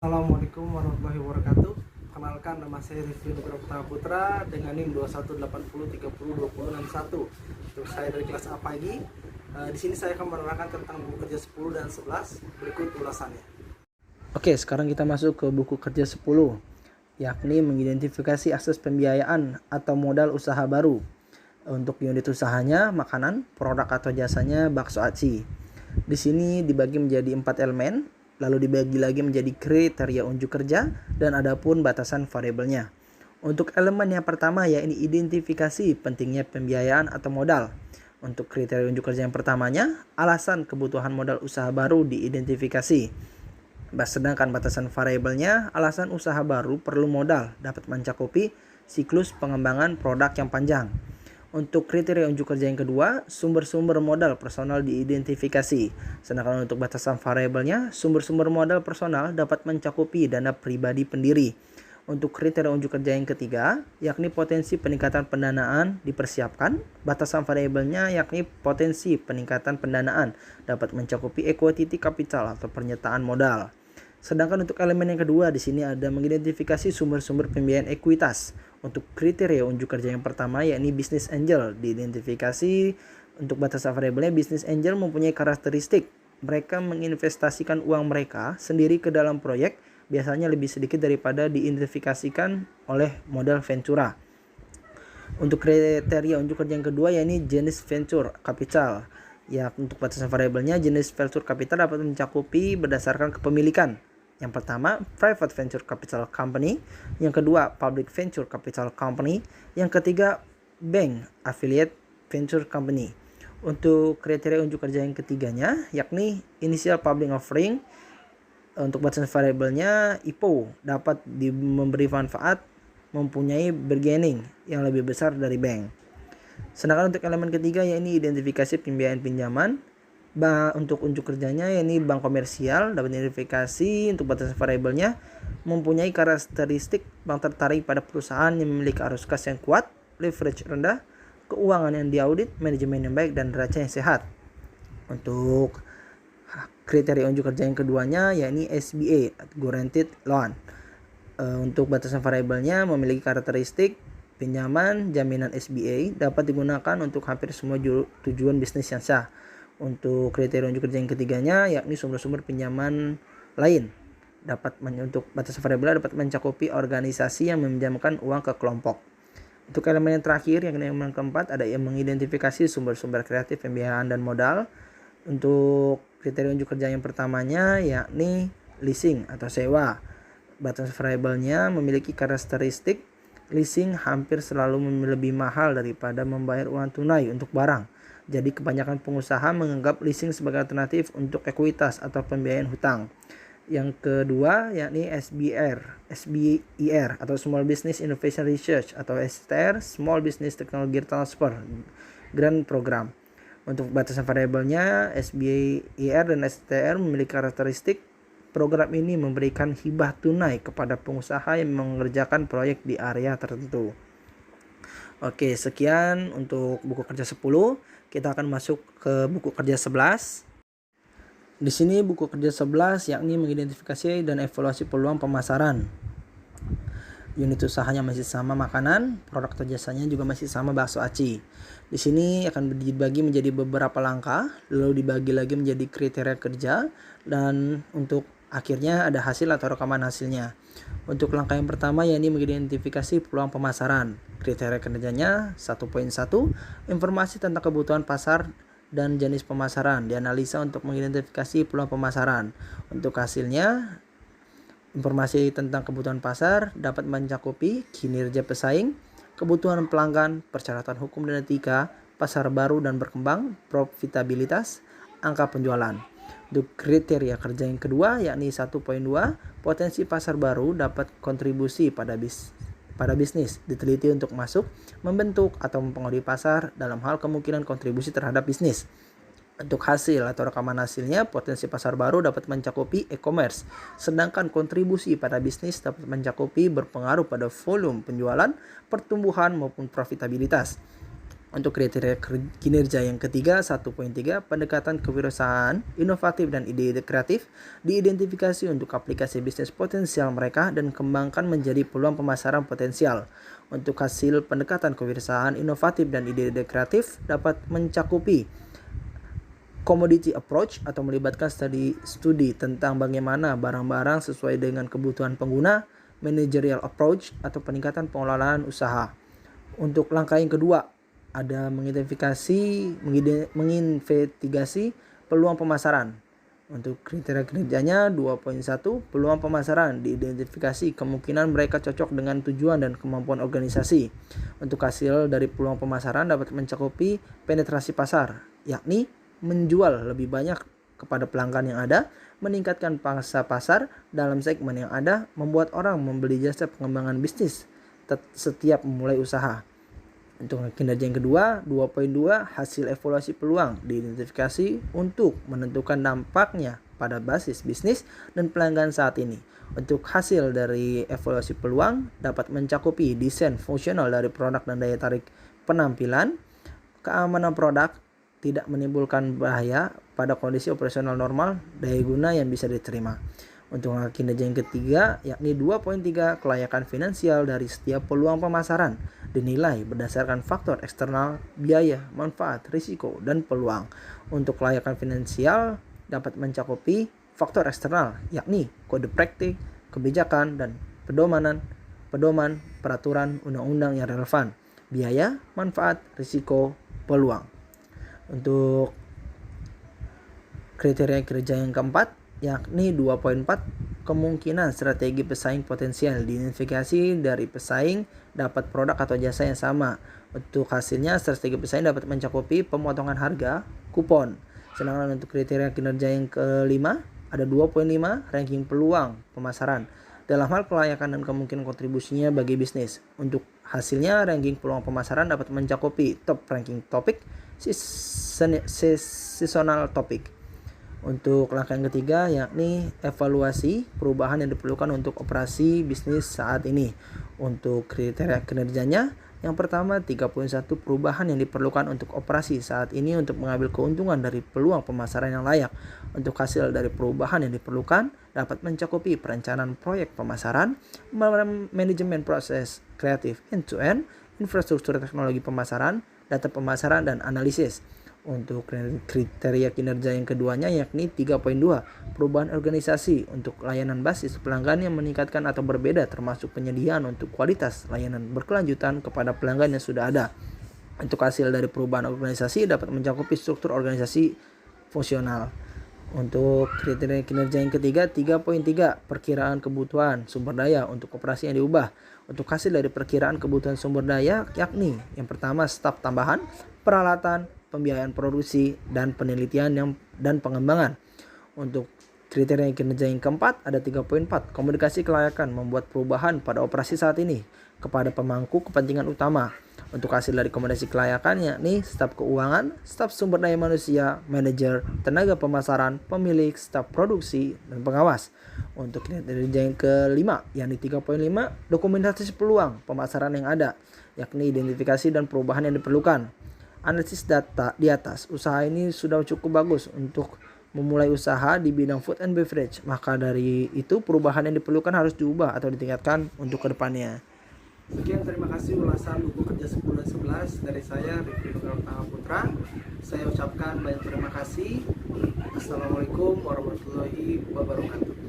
Assalamualaikum warahmatullahi wabarakatuh. Kenalkan, nama saya Rifki Nugraha Putra dengan NIM 2180302061. Untuk saya dari kelas A pagi. Di sini saya akan menerangkan tentang buku kerja 10 dan 11. Berikut ulasannya. Oke, sekarang kita masuk ke buku kerja 10, yakni mengidentifikasi akses pembiayaan atau modal usaha baru. Untuk unit usahanya, makanan, produk atau jasanya bakso aci. Di sini dibagi menjadi 4 elemen, lalu dibagi lagi menjadi kriteria unjuk kerja dan adapun batasan variabelnya. Untuk elemen yang pertama yaitu identifikasi pentingnya pembiayaan atau modal. Untuk kriteria unjuk kerja yang pertamanya, alasan kebutuhan modal usaha baru diidentifikasi. Sedangkan batasan variabelnya, alasan usaha baru perlu modal dapat mencakupi siklus pengembangan produk yang panjang. Untuk kriteria unjuk kerja yang kedua, sumber-sumber modal personal diidentifikasi. Sedangkan untuk batasan variabelnya, sumber-sumber modal personal dapat mencakupi dana pribadi pendiri. Untuk kriteria unjuk kerja yang ketiga, yakni potensi peningkatan pendanaan dipersiapkan. Batasan variabelnya yakni potensi peningkatan pendanaan dapat mencakupi equity capital atau pernyataan modal. Sedangkan untuk elemen yang kedua di sini ada mengidentifikasi sumber-sumber pembiayaan ekuitas. Untuk kriteria unjuk kerja yang pertama yakni business angel diidentifikasi. Untuk batasan variabelnya, business angel mempunyai karakteristik mereka menginvestasikan uang mereka sendiri ke dalam proyek, biasanya lebih sedikit daripada diidentifikasikan oleh modal ventura. Untuk kriteria unjuk kerja yang kedua yakni jenis venture capital. Ya, untuk batasan variabelnya jenis venture capital dapat mencakupi berdasarkan kepemilikan. Yang pertama, private venture capital company. Yang kedua, public venture capital company. Yang ketiga, bank affiliate venture company. Untuk kriteria unjuk kerja yang ketiganya, yakni initial public offering. Untuk batasan variabelnya, IPO dapat memberi manfaat mempunyai bargaining yang lebih besar dari bank. Sedangkan untuk elemen ketiga yakni identifikasi pembiayaan pinjaman. Untuk unjuk kerjanya yakni bank komersial dapat identifikasi. Untuk batasan variabelnya mempunyai karakteristik bank tertarik pada perusahaan yang memiliki arus kas yang kuat, leverage rendah, keuangan yang diaudit, manajemen yang baik, dan neraca yang sehat. Untuk kriteria unjuk kerja yang keduanya yakni SBA, guaranteed loan. Untuk batasan variabelnya memiliki karakteristik pinjaman jaminan SBA dapat digunakan untuk hampir semua tujuan bisnis yang sah. Untuk kriteria unjuk kerja yang ketiganya yakni sumber-sumber pinjaman lain untuk batasan variabel dapat mencakupi organisasi yang meminjamkan uang ke kelompok. Untuk elemen yang terakhir yang elemen keempat ada yang mengidentifikasi sumber-sumber kreatif pembiayaan dan modal. Untuk kriteria unjuk kerja yang pertamanya yakni leasing atau sewa. Batasan variabelnya memiliki karakteristik leasing hampir selalu lebih mahal daripada membayar uang tunai untuk barang. Jadi kebanyakan pengusaha menganggap leasing sebagai alternatif untuk ekuitas atau pembiayaan hutang. Yang kedua yakni SBIR atau Small Business Innovation Research atau STR, Small Business Technology Transfer Grant Program. Untuk batasan variabelnya, SBIR dan STR memiliki karakteristik program ini memberikan hibah tunai kepada pengusaha yang mengerjakan proyek di area tertentu. Oke, sekian untuk buku kerja 10. Kita akan masuk ke buku kerja 11. Di sini buku kerja 11 yakni mengidentifikasi dan evaluasi peluang pemasaran. Unit usahanya masih sama makanan, produk atau jasanya juga masih sama bakso aci. Di sini akan dibagi menjadi beberapa langkah, lalu dibagi lagi menjadi kriteria kerja, dan untuk akhirnya ada hasil atau rekaman hasilnya. Untuk langkah yang pertama yakni mengidentifikasi peluang pemasaran. Kriteria kerjanya 1.1, informasi tentang kebutuhan pasar dan jenis pemasaran dianalisa untuk mengidentifikasi peluang pemasaran. Untuk hasilnya, informasi tentang kebutuhan pasar dapat mencakupi kinerja pesaing, kebutuhan pelanggan, persyaratan hukum dan etika, pasar baru dan berkembang, profitabilitas, angka penjualan. Untuk kriteria kerja yang kedua yakni 1.2, potensi pasar baru dapat kontribusi pada bisnis, diteliti untuk masuk, membentuk, atau mempengaruhi pasar dalam hal kemungkinan kontribusi terhadap bisnis. Untuk hasil atau rekaman hasilnya, potensi pasar baru dapat mencakupi e-commerce, sedangkan kontribusi pada bisnis dapat mencakupi berpengaruh pada volume penjualan, pertumbuhan maupun profitabilitas. Untuk kriteria kinerja yang ketiga, 1.3, pendekatan kewirausahaan, inovatif dan ide-ide kreatif diidentifikasi untuk aplikasi bisnis potensial mereka dan kembangkan menjadi peluang pemasaran potensial. Untuk hasil pendekatan kewirausahaan, inovatif dan ide-ide kreatif dapat mencakupi commodity approach atau melibatkan studi tentang bagaimana barang-barang sesuai dengan kebutuhan pengguna, managerial approach atau peningkatan pengelolaan usaha. Untuk langkah yang kedua, ada menginvestigasi peluang pemasaran. Untuk kriteria kinerjanya 2.1, peluang pemasaran diidentifikasi kemungkinan mereka cocok dengan tujuan dan kemampuan organisasi. Untuk hasil dari peluang pemasaran dapat mencakupi penetrasi pasar, yakni menjual lebih banyak kepada pelanggan yang ada, meningkatkan pangsa pasar dalam segmen yang ada, membuat orang membeli jasa pengembangan bisnis setiap memulai usaha. Untuk kinerja yang kedua, 2.2, hasil evaluasi peluang diidentifikasi untuk menentukan dampaknya pada basis bisnis dan pelanggan saat ini. Untuk hasil dari evaluasi peluang dapat mencakupi desain fungsional dari produk dan daya tarik penampilan, keamanan produk, tidak menimbulkan bahaya pada kondisi operasional normal, daya guna yang bisa diterima. Untuk kinerja yang ketiga, yakni 2.3, kelayakan finansial dari setiap peluang pemasaran dinilai berdasarkan faktor eksternal, biaya, manfaat, risiko, dan peluang. Untuk kelayakan finansial dapat mencakupi faktor eksternal, yakni kode praktik, kebijakan, dan pedoman peraturan undang-undang yang relevan, biaya, manfaat, risiko, peluang. Untuk kriteria kerja yang keempat, yakni 2.4, kemungkinan strategi pesaing potensial diidentifikasi dari pesaing dapat produk atau jasa yang sama. Untuk hasilnya, strategi pesaing dapat mencakupi pemotongan harga, kupon. Sedangkan untuk kriteria kinerja yang kelima, ada 2.5, ranking peluang pemasaran dalam hal kelayakan dan kemungkinan kontribusinya bagi bisnis. Untuk hasilnya, ranking peluang pemasaran dapat mencakupi top ranking topik, seasonal topik. Untuk langkah yang ketiga, yakni evaluasi perubahan yang diperlukan untuk operasi bisnis saat ini. Untuk kriteria kinerjanya, yang pertama 31, perubahan yang diperlukan untuk operasi saat ini untuk mengambil keuntungan dari peluang pemasaran yang layak. Untuk hasil dari perubahan yang diperlukan dapat mencakupi perencanaan proyek pemasaran, manajemen proses kreatif end-to-end, infrastruktur teknologi pemasaran, data pemasaran, dan analisis. Untuk kriteria kinerja yang keduanya, yakni 3.2, perubahan organisasi untuk layanan basis pelanggan yang meningkatkan atau berbeda, termasuk penyediaan untuk kualitas layanan berkelanjutan kepada pelanggan yang sudah ada. Untuk hasil dari perubahan organisasi dapat mencakupi struktur organisasi fungsional. Untuk kriteria kinerja yang ketiga, 3.3, perkiraan kebutuhan sumber daya untuk operasi yang diubah. Untuk hasil dari perkiraan kebutuhan sumber daya, yakni yang pertama staf tambahan, peralatan, pembiayaan produksi, dan penelitian dan pengembangan. Untuk kriteria kinerja yang keempat, ada 3.4, komunikasi kelayakan membuat perubahan pada operasi saat ini kepada pemangku kepentingan utama. Untuk hasil dari komunikasi kelayakan, yakni staf keuangan, staf sumber daya manusia, manajer, tenaga pemasaran, pemilik, staf produksi, dan pengawas. Untuk kinerja yang kelima, yakni 3.5, dokumentasi peluang pemasaran yang ada, yakni identifikasi dan perubahan yang diperlukan. Analisis data di atas, usaha ini sudah cukup bagus untuk memulai usaha di bidang food and beverage, maka dari itu perubahan yang diperlukan harus diubah atau ditingkatkan untuk kedepannya. Sekian, terima kasih ulasan buku kerja 10 dan 11 dari saya, Rifki Nugraha Putra. Saya ucapkan banyak terima kasih. Assalamualaikum warahmatullahi wabarakatuh.